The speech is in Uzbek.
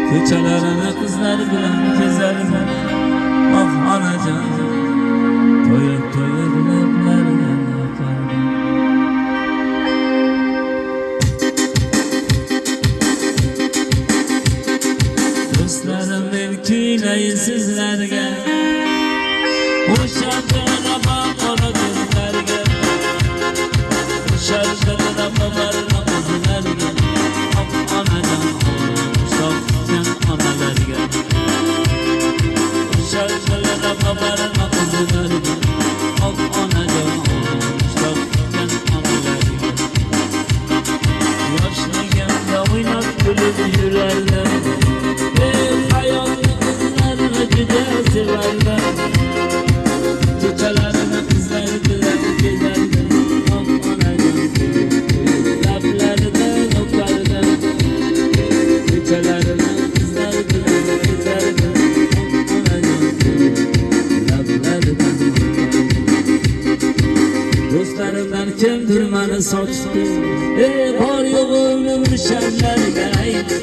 Ko'chalarni qizlar bilan kezardim. Oh onajon, to'yib to'yib lablarini yoqardim. Do'stlarim men kuylay sizlarga, o'sha qanaba qora ko'zlarga, o'sha qanaba barno qizlarga, oh onajon, so'kkan onalarga, o'sha qanaba barno qizlarga, oh onajon, so'kkan onalarga. Yoshligimda o'ynab kulib yurardim, hayotni qizlarni juda sevardim. Ko'chalarni qizlar bilan kezardim, oh onajon, lablaridan o'pardim. Ko'chalarni qizlar bilan kezardim, oh onajon, lablaridan o'pardim. Do'stlarimdan kimdir meni sochdi, bor yo'g'imni o'shanlarga aytdi.